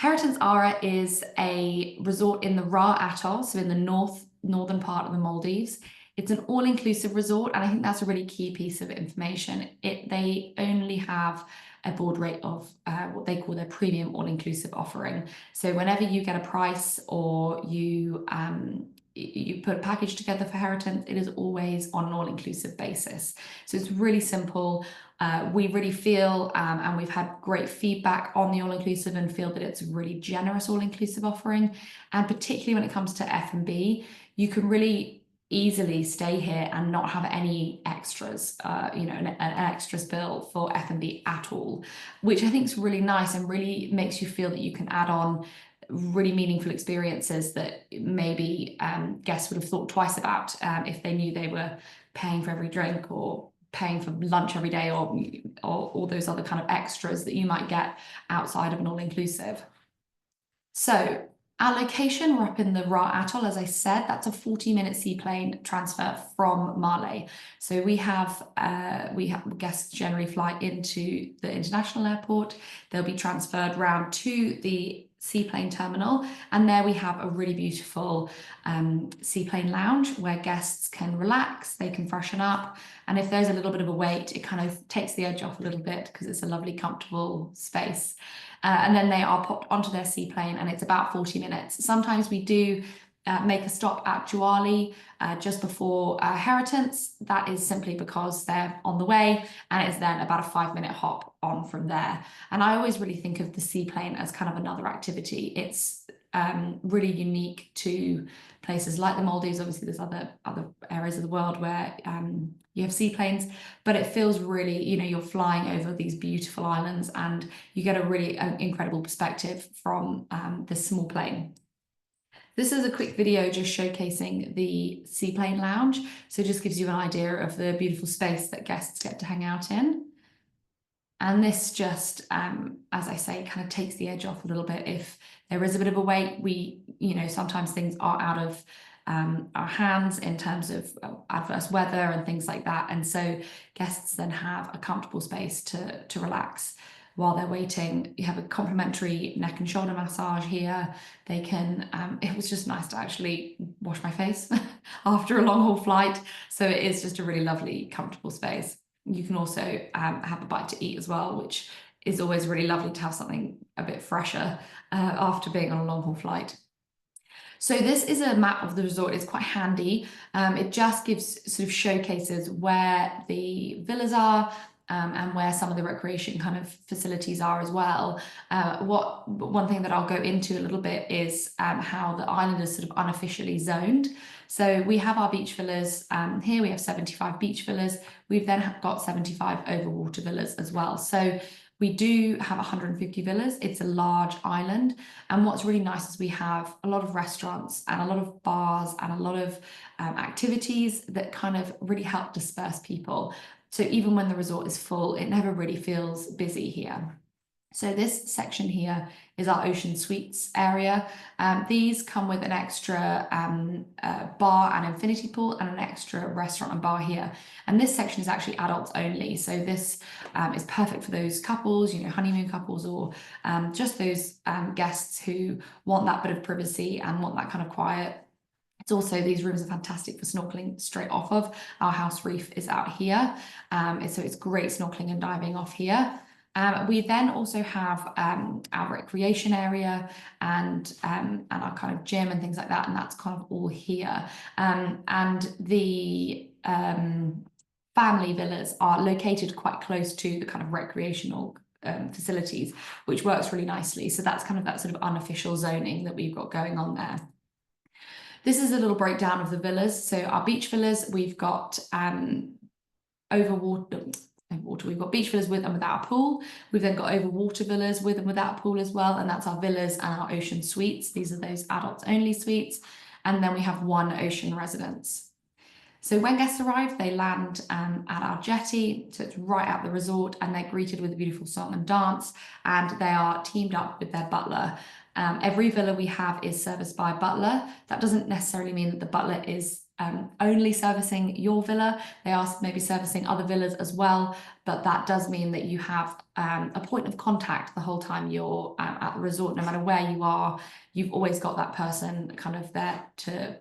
Heritance Aarah is a resort in the Ra Atoll, so in the northern part of the Maldives. It's an all-inclusive resort, and I think that's a really key piece of information. They only have a board rate of what they call their premium all-inclusive offering. So whenever you get a price or you put a package together for Heritance, it is always on an all-inclusive basis. So it's really simple. We really feel, and we've had great feedback on the all-inclusive and feel that it's a really generous all-inclusive offering. And particularly when it comes to F&B, you can really easily stay here and not have any extras, an extras bill for F&B at all, which I think is really nice and really makes you feel that you can add on really meaningful experiences that maybe guests would have thought twice about if they knew they were paying for every drink or paying for lunch every day or all those other kind of extras that you might get outside of an all-inclusive. So our location, we're up in the Ra Atoll, as I said. That's a 40-minute seaplane transfer from Male. So we have guests generally fly into the international airport. They'll be transferred round to the seaplane terminal, and there we have a really beautiful seaplane lounge where guests can relax, they can freshen up, and if there's a little bit of a wait, it kind of takes the edge off a little bit because it's a lovely, comfortable space. And then they are popped onto their seaplane, and it's about 40 minutes. Sometimes we do make a stop at Juali just before Heritance. That is simply because they're on the way, and it's then about a 5-minute hop on from there. And I always really think of the seaplane as kind of another activity. It's really unique to places like the Maldives. Obviously, there's other areas of the world where you have seaplanes, but it feels really, you're flying over these beautiful islands and you get a really incredible perspective from this small plane. This is a quick video just showcasing the seaplane lounge. So it just gives you an idea of the beautiful space that guests get to hang out in. And this just, as I say, kind of takes the edge off a little bit. If there is a bit of a wait, sometimes things are out of our hands in terms of adverse weather and things like that. And so guests then have a comfortable space to relax while they're waiting. You have a complimentary neck and shoulder massage here. They can, it was just nice to actually wash my face after a long haul flight. So it is just a really lovely, comfortable space. You can also have a bite to eat as well, which is always really lovely to have something a bit fresher after being on a long haul flight. So this is a map of the resort. It's quite handy. It just gives sort of showcases where the villas are and where some of the recreation kind of facilities are as well. One thing that I'll go into a little bit is how the island is sort of unofficially zoned. So we have our beach villas here. We have 75 beach villas. We've then got 75 overwater villas as well. So we do have 150 villas. It's a large island. And what's really nice is we have a lot of restaurants and a lot of bars and a lot of activities that kind of really help disperse people. So even when the resort is full, it never really feels busy here. So this section here is our ocean suites area. These come with an extra bar and infinity pool and an extra restaurant and bar here. And this section is actually adults only. So this is perfect for those couples, honeymoon couples, or just those guests who want that bit of privacy and want that kind of quiet. It's also, these rooms are fantastic for snorkeling straight off of. Our house reef is out here. So it's great snorkeling and diving off here. We then also have our recreation area and our kind of gym and things like that, and that's kind of all here. And the family villas are located quite close to the kind of recreational facilities, which works really nicely. So that's kind of that sort of unofficial zoning that we've got going on there. This is a little breakdown of the villas. So our beach villas, we've got we've got beach villas with and without a pool. We've then got overwater villas with and without a pool as well, and that's our villas and our ocean suites. These are those adults only suites. And then we have one ocean residence. So when guests arrive, they land at our jetty, so it's right at the resort, and they're greeted with a beautiful song and dance, and they are teamed up with their butler. Every villa we have is serviced by a butler. That doesn't necessarily mean that the butler is only servicing your villa. They are maybe servicing other villas as well, but that does mean that you have a point of contact the whole time you're at the resort. No matter where you are, you've always got that person kind of there to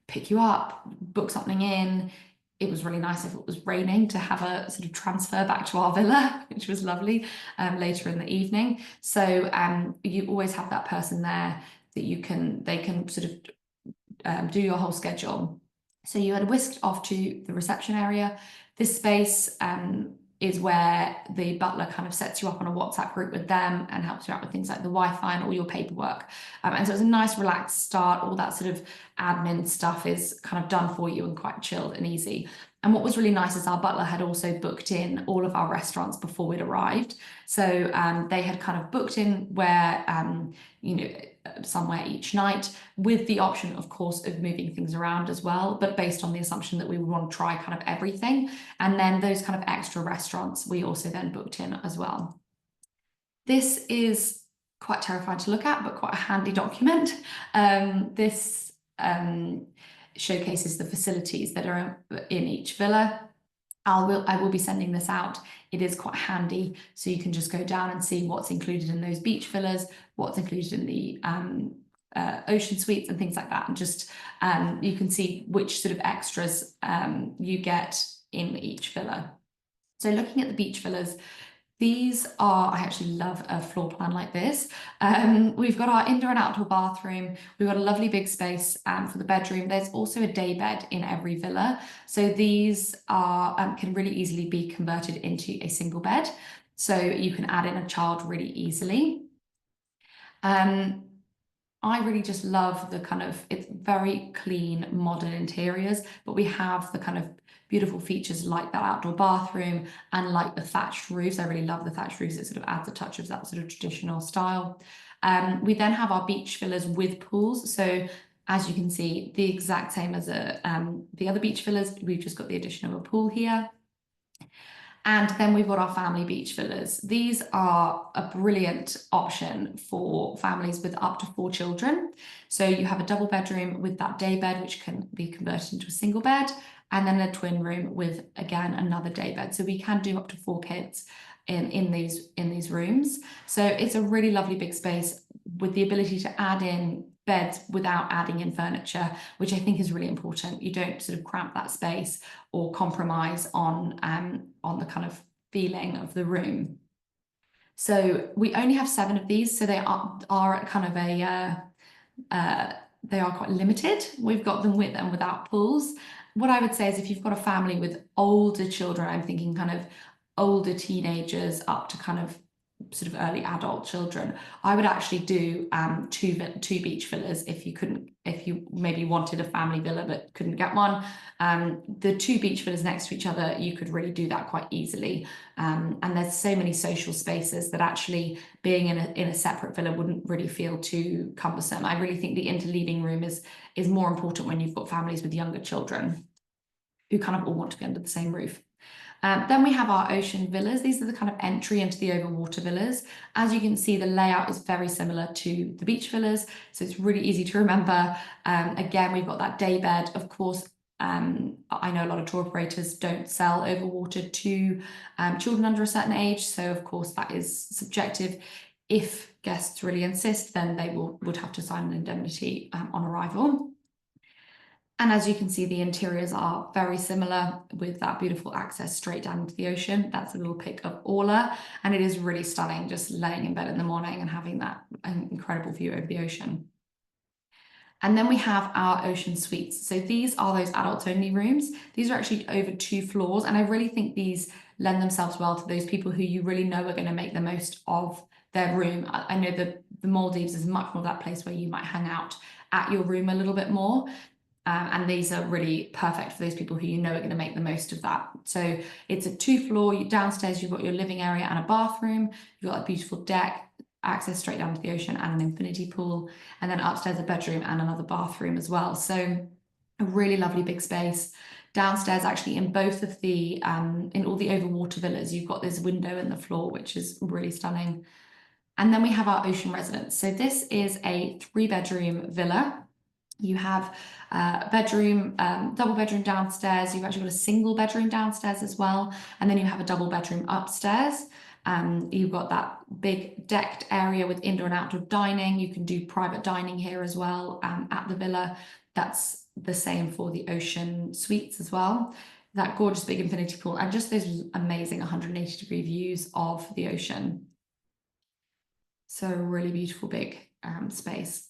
pick you up, book something in. It was really nice if it was raining to have a sort of transfer back to our villa, which was lovely later in the evening. So you always have that person there that they can sort of do your whole schedule. So you had whisked off to the reception area. This space is where the butler kind of sets you up on a WhatsApp group with them and helps you out with things like the Wi-Fi and all your paperwork. And so it's a nice relaxed start. All that sort of admin stuff is kind of done for you and quite chilled and easy. And what was really nice is our butler had also booked in all of our restaurants before we'd arrived. So they had kind of booked in where, somewhere each night, with the option, of course, of moving things around as well, but based on the assumption that we would want to try kind of everything. And then those kind of extra restaurants we also then booked in as well. This is quite terrifying to look at, but quite a handy document. This showcases the facilities that are in each villa. I will be sending this out. It is quite handy, so you can just go down and see what's included in those beach villas, what's included in the ocean suites and things like that. And just you can see which sort of extras you get in each villa. So looking at the beach villas, these are, I actually love a floor plan like this. We've got our indoor and outdoor bathroom. We've got a lovely big space for the bedroom. There's also a day bed in every villa. So these are can really easily be converted into a single bed. So you can add in a child really easily. I really just love the kind of, it's very clean, modern interiors, but we have the kind of beautiful features like that outdoor bathroom and like the thatched roofs. I really love the thatched roofs. It sort of adds a touch of that sort of traditional style. We then have our beach villas with pools. So as you can see, the exact same as the other beach villas, we've just got the addition of a pool here. And then we've got our family beach villas. These are a brilliant option for families with up to 4 children. So you have a double bedroom with that day bed, which can be converted into a single bed, and then a twin room with, again, another day bed. So we can do up to 4 kids in these rooms. So it's a really lovely big space with the ability to add in beds without adding in furniture, which I think is really important. You don't sort of cramp that space or compromise on the kind of feeling of the room. So we only have 7 of these, so they are kind of they are quite limited. We've got them with and without pools. What I would say is if you've got a family with older children, I'm thinking kind of older teenagers up to kind of sort of early adult children, I would actually do two beach villas if you maybe wanted a family villa but couldn't get one. The 2 beach villas next to each other, you could really do that quite easily. And there's so many social spaces that actually being in a separate villa wouldn't really feel too cumbersome. I really think the interleaving room is more important when you've got families with younger children who kind of all want to be under the same roof. Then we have our ocean villas. These are the kind of entry into the overwater villas. As you can see, the layout is very similar to the beach villas, so it's really easy to remember. Again, we've got that day bed. Of course, I know a lot of tour operators don't sell overwater to children under a certain age, so of course that is subjective. If guests really insist, then they would have to sign an indemnity on arrival. And as you can see, the interiors are very similar with that beautiful access straight down into the ocean. That's a little pic of Aarah, and it is really stunning just laying in bed in the morning and having that incredible view over the ocean. And then we have our ocean suites. So these are those adults only rooms. These are actually over 2 floors, and I really think these lend themselves well to those people who you really know are going to make the most of their room. I know the Maldives is much more that place where you might hang out at your room a little bit more. And these are really perfect for those people who you know are going to make the most of that. So it's a 2-floor. Downstairs, you've got your living area and a bathroom. You've got a beautiful deck, access straight down to the ocean and an infinity pool. And then upstairs, a bedroom and another bathroom as well. So a really lovely big space. Downstairs, actually, in both of the, in all the overwater villas, you've got this window in the floor, which is really stunning. And then we have our ocean residence. So this is a 3-bedroom villa. You have a bedroom, double bedroom downstairs. You've actually got a single bedroom downstairs as well. And then you have a double bedroom upstairs. You've got that big decked area with indoor and outdoor dining. You can do private dining here as well at the villa. That's the same for the ocean suites as well. That gorgeous big infinity pool and just those amazing 180-degree views of the ocean. So really beautiful big space.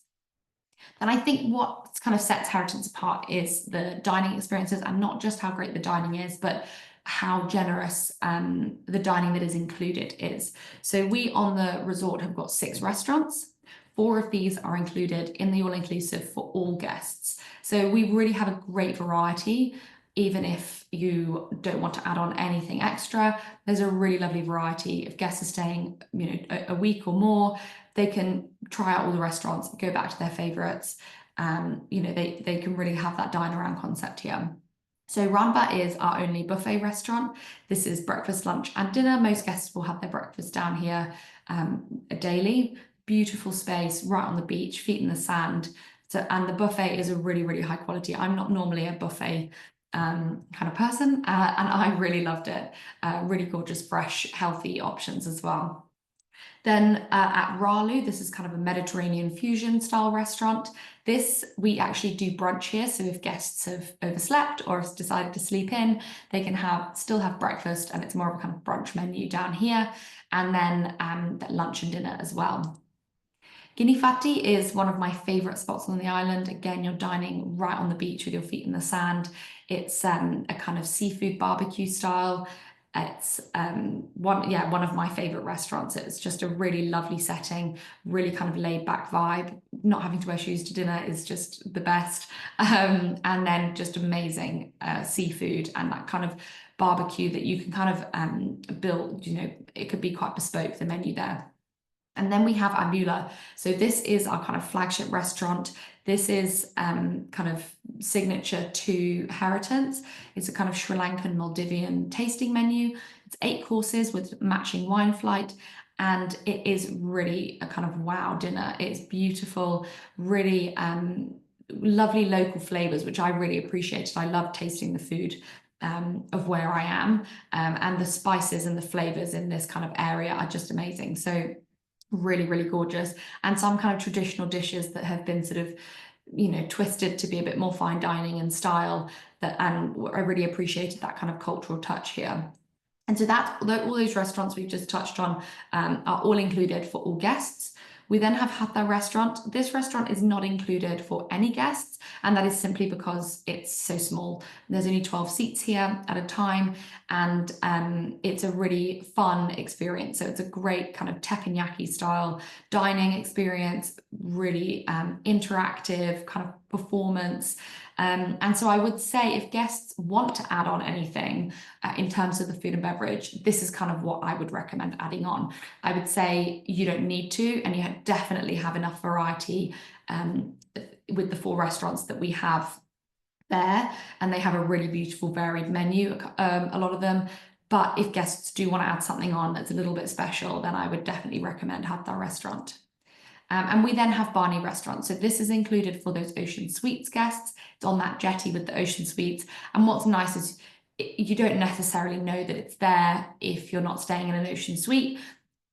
And I think what kind of sets Heritance apart is the dining experiences, and not just how great the dining is, but how generous the dining that is included is. So we on the resort have got 6 restaurants. 4 of these are included in the all-inclusive for all guests. So we really have a great variety. Even if you don't want to add on anything extra, there's a really lovely variety. If guests are staying, a week or more, they can try out all the restaurants, go back to their favorites. They can really have that dine around concept here. So Ranba is our only buffet restaurant. This is breakfast, lunch, and dinner. Most guests will have their breakfast down here daily. Beautiful space, right on the beach, feet in the sand. And the buffet is a really, really high quality. I'm not normally a buffet kind of person, and I really loved it. Really gorgeous, fresh, healthy options as well. Then at Ralu, this is kind of a Mediterranean fusion style restaurant. We actually do brunch here. So if guests have overslept or have decided to sleep in, they can still have breakfast, and it's more of a kind of brunch menu down here. And then lunch and dinner as well. Guinea is one of my favorite spots on the island. Again, you're dining right on the beach with your feet in the sand. It's a kind of seafood barbecue style. It's one of my favorite restaurants. It's just a really lovely setting, really kind of laid back vibe. Not having to wear shoes to dinner is just the best. And then just amazing seafood and that kind of barbecue that you can kind of build, it could be quite bespoke, the menu there. And then we have Ambula. So this is our kind of flagship restaurant. This is kind of signature to Heritance. It's a kind of Sri Lankan Maldivian tasting menu. It's 8 courses with matching wine flight. And it is really a kind of wow dinner. It's beautiful, really lovely local flavors, which I really appreciated. I love tasting the food of where I am. And the spices and the flavors in this kind of area are just amazing. So really, really gorgeous. And some kind of traditional dishes that have been sort of, twisted to be a bit more fine dining and style, and I really appreciated that kind of cultural touch here. And so all those restaurants we've just touched on are all included for all guests. We then have Hatha restaurant. This restaurant is not included for any guests, and that is simply because it's so small. There's only 12 seats here at a time, and it's a really fun experience. So it's a great kind of teppanyaki style dining experience, really interactive kind of performance. And so I would say if guests want to add on anything in terms of the food and beverage, this is kind of what I would recommend adding on. I would say you don't need to, and you definitely have enough variety with the 4 restaurants that we have there, and they have a really beautiful varied menu, a lot of them. But if guests do want to add something on that's a little bit special, then I would definitely recommend Hatha restaurant. And we then have Barney restaurant. So this is included for those ocean suites guests. It's on that jetty with the ocean suites. And what's nice is you don't necessarily know that it's there if you're not staying in an ocean suite.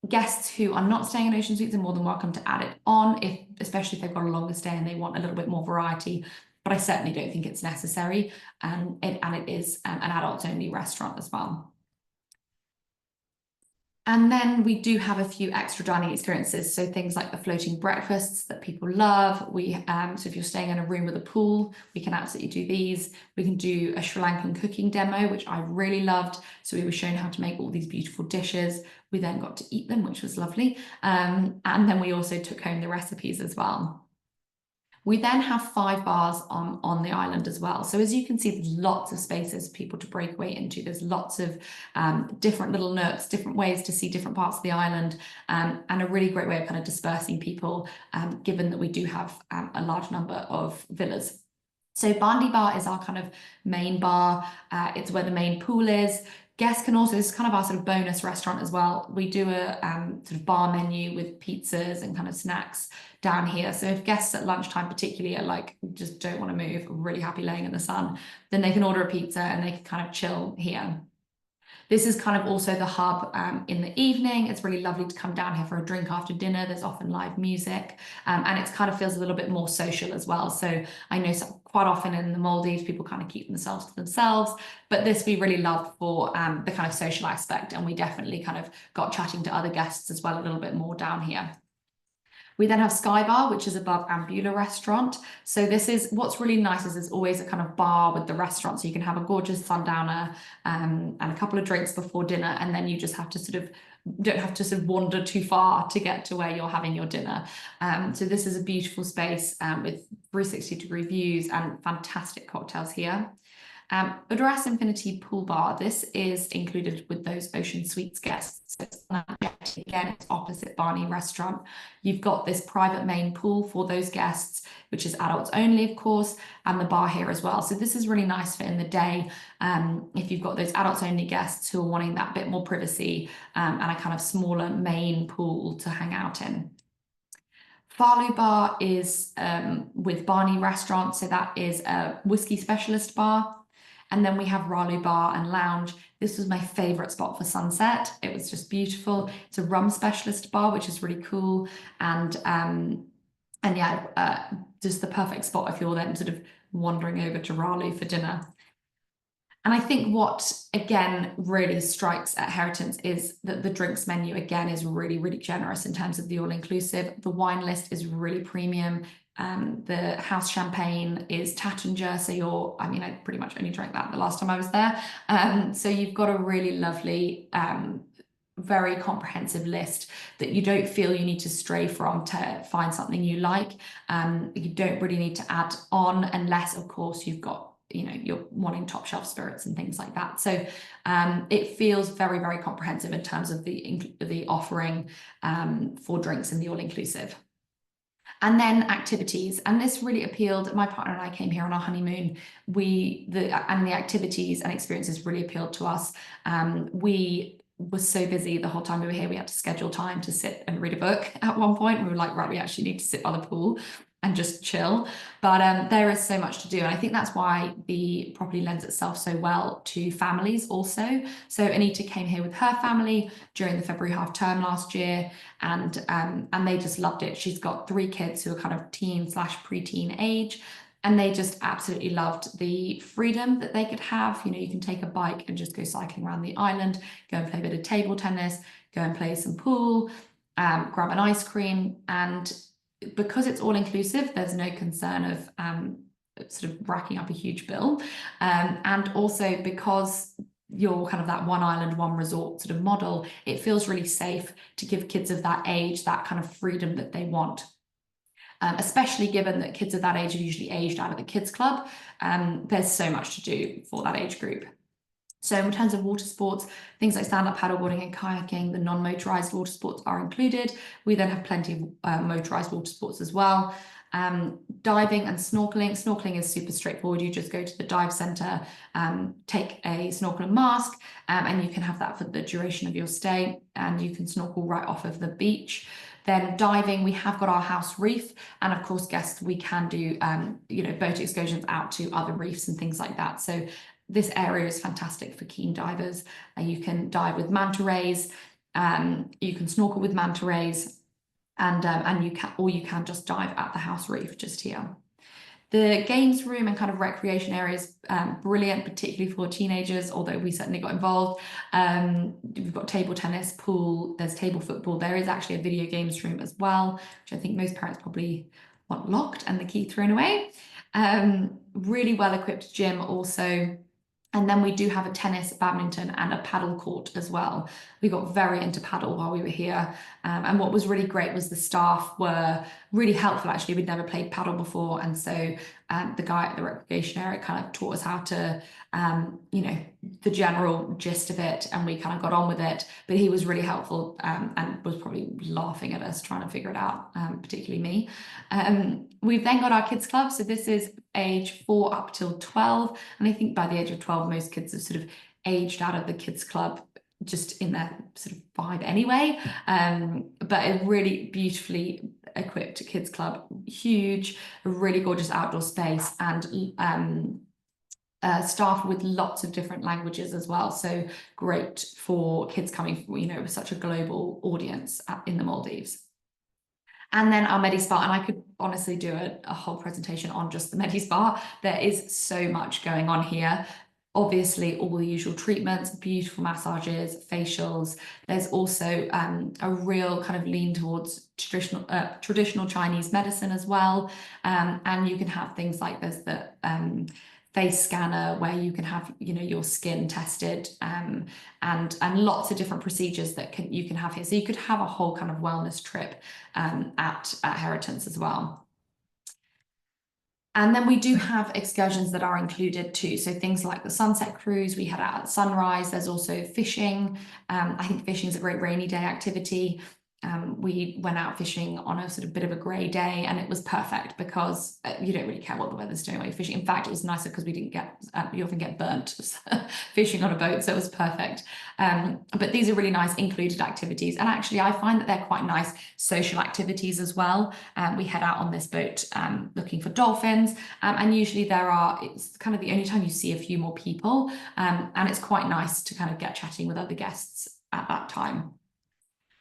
Guests who are not staying in ocean suites are more than welcome to add it on, especially if they've got a longer stay and they want a little bit more variety. But I certainly don't think it's necessary. And it is an adults only restaurant as well. And then we do have a few extra dining experiences. So things like the floating breakfasts that people love. So if you're staying in a room with a pool, we can absolutely do these. We can do a Sri Lankan cooking demo, which I really loved. So we were shown how to make all these beautiful dishes. We then got to eat them, which was lovely. And then we also took home the recipes as well. We then have 5 bars on the island as well. So as you can see, there's lots of spaces for people to break away into. There's lots of different little nooks, different ways to see different parts of the island, and a really great way of kind of dispersing people, given that we do have a large number of villas. So Bandi Bar is our kind of main bar. It's where the main pool is. Guests can also, this is kind of our sort of bonus restaurant as well. We do a sort of bar menu with pizzas and kind of snacks down here. So if guests at lunchtime particularly are like, just don't want to move, really happy laying in the sun, then they can order a pizza and they can kind of chill here. This is kind of also the hub in the evening. It's really lovely to come down here for a drink after dinner. There's often live music, and it kind of feels a little bit more social as well. So I know quite often in the Maldives, people kind of keep themselves to themselves, but this we really loved for the kind of social aspect, and we definitely kind of got chatting to other guests as well a little bit more down here. We then have Sky Bar, which is above Ambula Restaurant. So this is, what's really nice is there's always a kind of bar with the restaurant. So you can have a gorgeous sundowner and a couple of drinks before dinner. And then you just have to don't have to sort of wander too far to get to where you're having your dinner. So this is a beautiful space with 360-degree views and fantastic cocktails here. Aarah Infinity Pool Bar, this is included with those Ocean Suites guests. So it's, again, it's opposite Barney Restaurant. You've got this private main pool for those guests, which is adults only, of course, and the bar here as well. So this is really nice for in the day if you've got those adults only guests who are wanting that bit more privacy and a kind of smaller main pool to hang out in. Farlu Bar is with Barney Restaurant, so that is a whiskey specialist bar. And then we have Ralu Bar and Lounge. This was my favorite spot for sunset. It was just beautiful. It's a rum specialist bar, which is really cool. And yeah, just the perfect spot if you're then sort of wandering over to Ralu for dinner. And I think what, again, really strikes at Heritance is that the drinks menu, again, is really, really generous in terms of the all-inclusive. The wine list is really premium. The house champagne is Tattinger, so I mean, I pretty much only drank that the last time I was there. So you've got a really lovely, very comprehensive list that you don't feel you need to stray from to find something you like. You don't really need to add on unless, of course, you've got, you're wanting top shelf spirits and things like that. So it feels very, very comprehensive in terms of the offering for drinks in the all-inclusive. And then activities, and this really appealed. My partner and I came here on our honeymoon. The activities and experiences really appealed to us. We were so busy the whole time we were here. We had to schedule time to sit and read a book at one point. We were like, right, we actually need to sit by the pool and just chill. But there is so much to do. And I think that's why the property lends itself so well to families also. So Anita came here with her family during the February half term last year, and they just loved it. She's got 3 kids who are kind of teen/preteen age, and they just absolutely loved the freedom that they could have. You can take a bike and just go cycling around the island, go and play a bit of table tennis, go and play some pool, grab an ice cream. And because it's all inclusive, there's no concern of sort of racking up a huge bill. And also because you're kind of that one island, one resort sort of model, it feels really safe to give kids of that age that kind of freedom that they want. Especially given that kids of that age are usually aged out of the kids club. There's so much to do for that age group. So in terms of water sports, things like stand-up paddleboarding and kayaking, the non-motorized water sports are included. We then have plenty of motorized water sports as well. Diving and snorkeling. Snorkeling is super straightforward. You just go to the dive center, take a snorkel and mask, and you can have that for the duration of your stay, and you can snorkel right off of the beach. Then diving, we have got our house reef, and of course, guests, we can do boat excursions out to other reefs and things like that. So this area is fantastic for keen divers. You can dive with manta rays, you can snorkel with manta rays, and you can just dive at the house reef just here. The games room and kind of recreation areas, brilliant, particularly for teenagers, although we certainly got involved. We've got table tennis, pool, there's table football. There is actually a video games room as well, which I think most parents probably want locked and the key thrown away. Really well-equipped gym also. And then we do have a tennis, badminton, and a paddle court as well. We got very into paddle while we were here. And what was really great was the staff were really helpful, actually. We'd never played paddle before. And so the guy at the recreation area kind of taught us how to, the general gist of it. And we kind of got on with it. But he was really helpful and was probably laughing at us trying to figure it out, particularly me. We've then got our kids club. So this is age 4 up till 12. And I think by the age of 12, most kids have sort of aged out of the kids club just in their sort of vibe anyway. But a really beautifully equipped kids club, huge, a really gorgeous outdoor space, and staffed with lots of different languages as well. So great for kids coming from, with such a global audience in the Maldives. And then our Medi-Spa, and I could honestly do a whole presentation on just the Medi-Spa. There is so much going on here. Obviously, all the usual treatments, beautiful massages, facials. There's also a real kind of lean towards traditional Chinese medicine as well. And you can have things like there's the face scanner where you can have your skin tested, and lots of different procedures that you can have here. So you could have a whole kind of wellness trip at Heritance as well. And then we do have excursions that are included too. So things like the sunset cruise, we head out at sunrise. There's also fishing. I think fishing is a great rainy day activity. We went out fishing on a sort of bit of a grey day, and it was perfect because you don't really care what the weather's doing while you're fishing. In fact, it was nicer because we didn't get, you often get burnt fishing on a boat, so it was perfect. But these are really nice included activities. And actually, I find that they're quite nice social activities as well. We head out on this boat looking for dolphins, and usually it's kind of the only time you see a few more people, and it's quite nice to kind of get chatting with other guests at that time.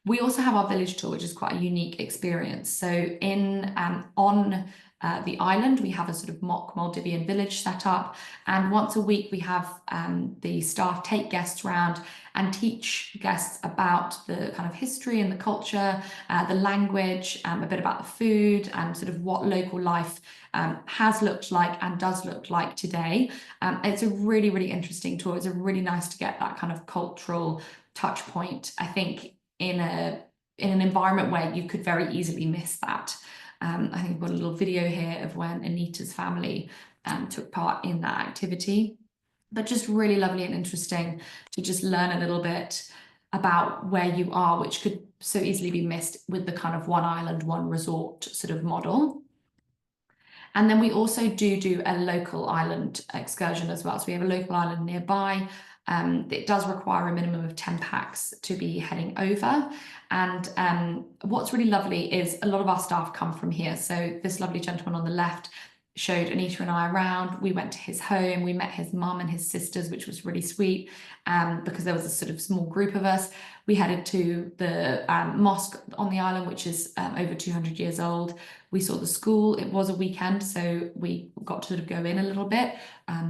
We also have our village tour, which is quite a unique experience. So on the island, we have a sort of mock Maldivian village set up, and once a week we have the staff take guests around and teach guests about the kind of history and the culture, the language, a bit about the food, and sort of what local life has looked like and does look like today. It's a really, really interesting tour. It's really nice to get that kind of cultural touch point, I think, in an environment where you could very easily miss that. I think we've got a little video here of when Anita's family took part in that activity. But just really lovely and interesting to just learn a little bit about where you are, which could so easily be missed with the kind of one island, one resort sort of model. And then we also do a local island excursion as well. So we have a local island nearby. It does require a minimum of 10 packs to be heading over. And what's really lovely is a lot of our staff come from here. So this lovely gentleman on the left showed Anita and I around. We went to his home. We met his mum and his sisters, which was really sweet, because there was a sort of small group of us. We headed to the mosque on the island, which is over 200 years old. We saw the school. It was a weekend, so we got to sort of go in a little bit.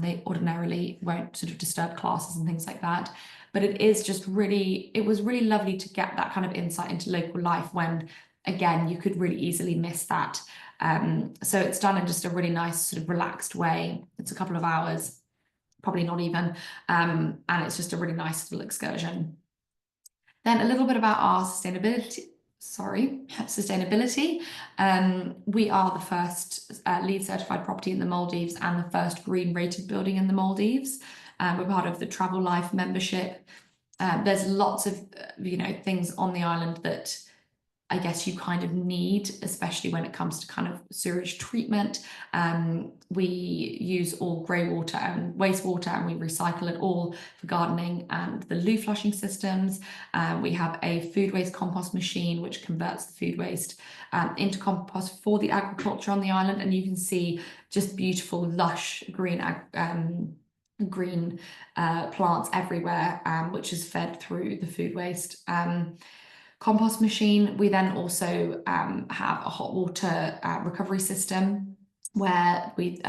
They ordinarily won't sort of disturb classes and things like that. But it was really lovely to get that kind of insight into local life when, again, you could really easily miss that. So it's done in just a really nice sort of relaxed way. It's a couple of hours, probably not even, and it's just a really nice little excursion. Then a little bit about our sustainability. We are the first LEED certified property in the Maldives and the first green rated building in the Maldives. We're part of the Travel Life membership. There's lots of things on the island that I guess you kind of need, especially when it comes to kind of sewage treatment. We use all grey water and wastewater, and we recycle it all for gardening and the loo flushing systems. We have a food waste compost machine, which converts the food waste into compost for the agriculture on the island. And you can see just beautiful, lush green plants everywhere, which is fed through the food waste. Compost machine. We then also have a hot water recovery system where we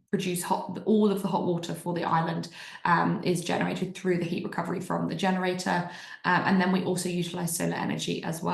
produce all of the hot water for the island is generated through the heat recovery from the generator. And then we also utilize solar energy as well.